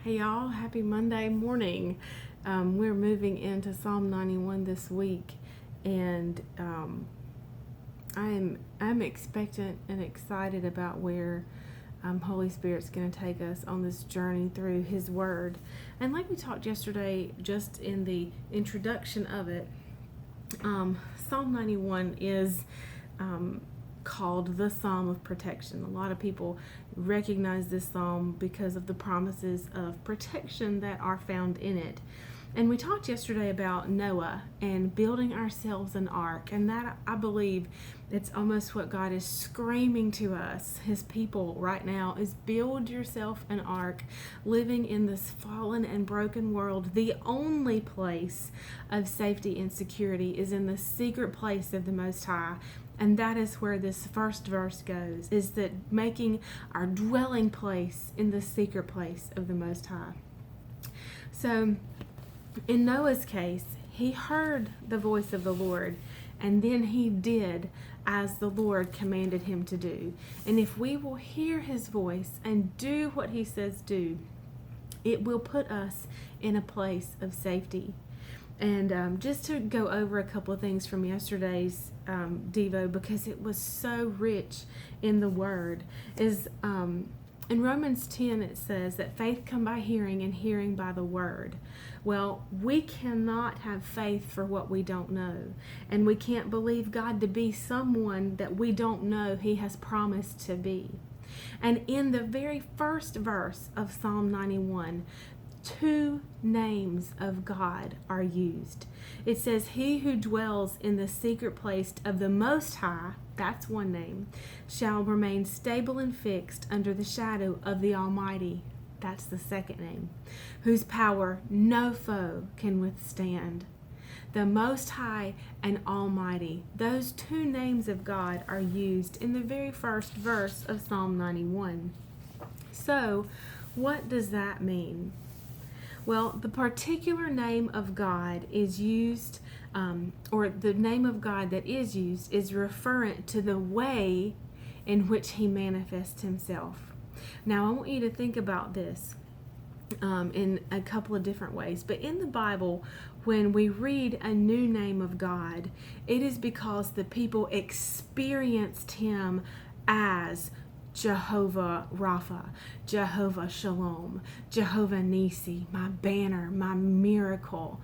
Hey y'all, happy Monday morning. We're moving into Psalm 91 this week, and I'm expectant and excited about where Holy Spirit's going to take us on this journey through His Word. And like we talked yesterday, just in the introduction of it, Psalm 91 is called the Psalm of Protection. A lot of people recognize this psalm because of the promises of protection that are found in it. And we talked yesterday about Noah and building ourselves an ark, and that, I believe, it's almost what God is screaming to us, His people, right now, is build yourself an ark. Living in this fallen and broken world, the only place of safety and security is in the secret place of the Most High. And that is where this first verse goes, is that making our dwelling place in the secret place of the Most High. So, in Noah's case, he heard the voice of the Lord, and then he did as the Lord commanded him to do. And if we will hear His voice and do what He says do, it will put us in a place of safety. And just to go over a couple of things from yesterday's Devo, because it was so rich in the Word, is in Romans 10 it says that faith come by hearing, and hearing by the Word. Well, we cannot have faith for what we don't know, and we can't believe God to be someone that we don't know He has promised to be. And in the very first verse of Psalm 91, two names of God are used. It says, He who dwells in the secret place of the Most High, that's one name, shall remain stable and fixed under the shadow of the Almighty. That's the second name, whose power no foe can withstand. The Most High and Almighty, those two names of God are used in the very first verse of Psalm 91. So, what does that mean? Well, the particular name of God is used, or the name of God that is used is referent to the way in which He manifests Himself. Now, I want you to think about this in a couple of different ways. But in the Bible, when we read a new name of God, it is because the people experienced Him as Jehovah Rapha, Jehovah Shalom, Jehovah Nisi, my banner, my miracle.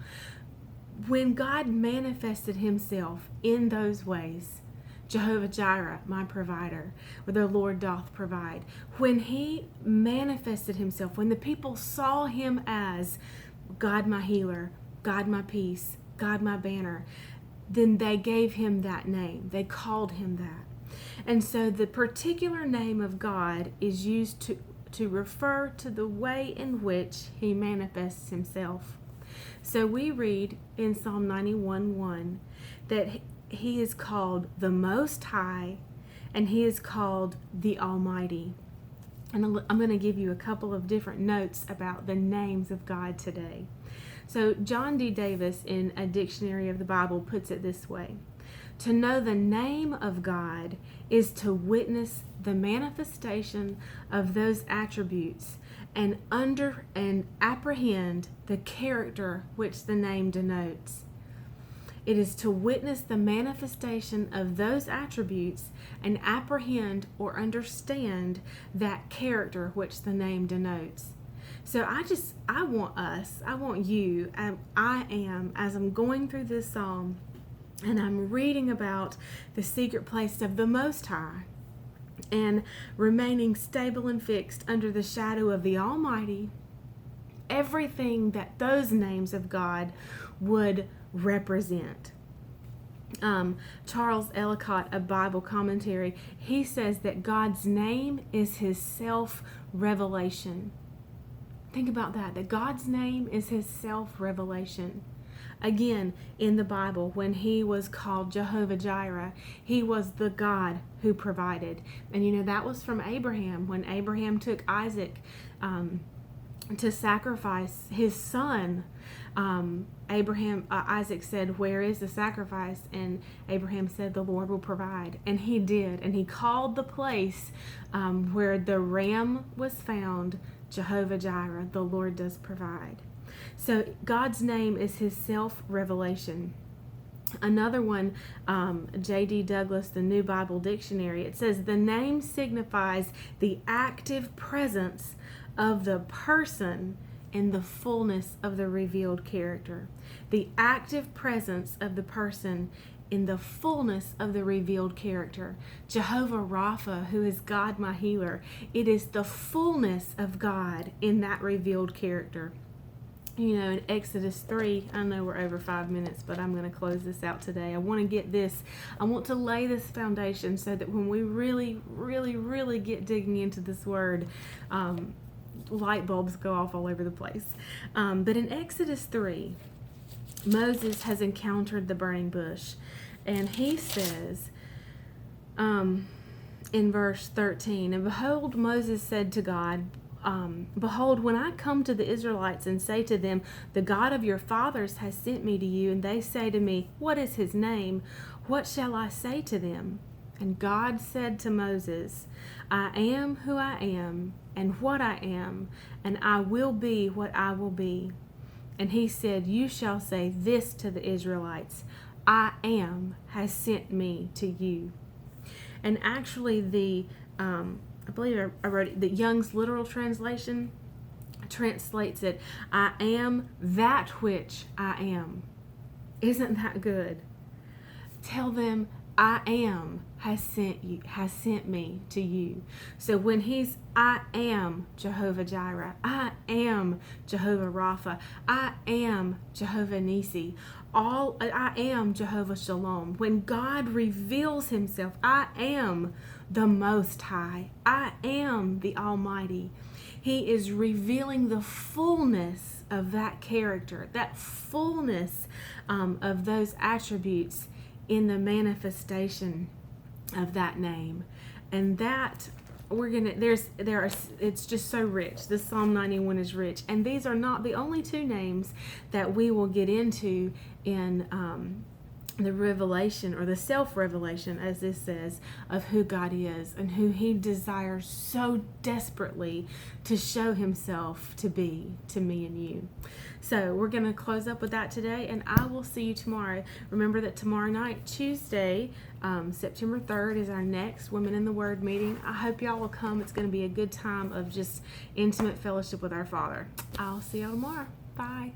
When God manifested Himself in those ways, Jehovah Jireh, my provider, where the Lord doth provide. When He manifested Himself, when the people saw Him as God my healer, God my peace, God my banner, then they gave Him that name. They called Him that. And so the particular name of God is used to refer to the way in which He manifests Himself. So we read in Psalm 91:1 that He is called the Most High, and He is called the Almighty. And I'm going to give you a couple of different notes about the names of God today. So John D. Davis, in a dictionary of the Bible, puts it this way: to know the name of God is to witness the manifestation of those attributes and apprehend the character which the name denotes. It is to witness the manifestation of those attributes and apprehend or understand that character which the name denotes. So I want you, as I'm going through this psalm and I'm reading about the secret place of the Most High and remaining stable and fixed under the shadow of the Almighty, everything that those names of God would represent. Charles Ellicott, a Bible commentary, he says that God's name is His self-revelation. Think about that God's name is His self-revelation. Again, in the Bible, when He was called Jehovah Jireh, He was the God who provided. And that was from Abraham. When Abraham took Isaac to sacrifice his son, Isaac said, "Where is the sacrifice?" And Abraham said, "The Lord will provide." And He did. And he called the place where the ram was found Jehovah Jireh, the Lord does provide. So God's name is his self-revelation. Another one, J.D. Douglas, the New Bible Dictionary, it says the name signifies the active presence of the person in the fullness of the revealed character. The active presence of the person in the fullness of the revealed character. Jehovah Rapha, who is God my healer, it is the fullness of God in that revealed character. You know, in Exodus 3, I know we're over 5 minutes, but I'm going to close this out today. I want to lay this foundation so that when we really, really, really get digging into this word, light bulbs go off all over the place. But in Exodus 3, Moses has encountered the burning bush, and he says, in verse 13, and behold, Moses said to God, behold, when I come to the Israelites and say to them, the God of your fathers has sent me to you, and they say to me, what is his name? What shall I say to them? And God said to Moses, I am who I am, and what I am, and I will be what I will be. And he said, you shall say this to the Israelites, I am has sent me to you. And actually I believe I wrote it, the Young's literal translation translates it, I am that which I am. Isn't that good? Tell them, I am has sent me to you. So when I am Jehovah Jireh, I am Jehovah Rapha, I am Jehovah Nisi, I am Jehovah Shalom. When God reveals himself, I am the Most High, I am the Almighty. He is revealing the fullness of that character, that fullness of those attributes in the manifestation of that name. And that it's just so rich. This Psalm 91 is rich, and these are not the only two names that we will get into in the revelation, or the self-revelation, as this says, of who God is and who he desires so desperately to show himself to be to me and you. So we're going to close up with that today, and I will see you tomorrow. Remember that tomorrow night, Tuesday, September 3rd, is our next Women in the Word meeting. I hope y'all will come. It's going to be a good time of just intimate fellowship with our Father. I'll see y'all tomorrow. Bye.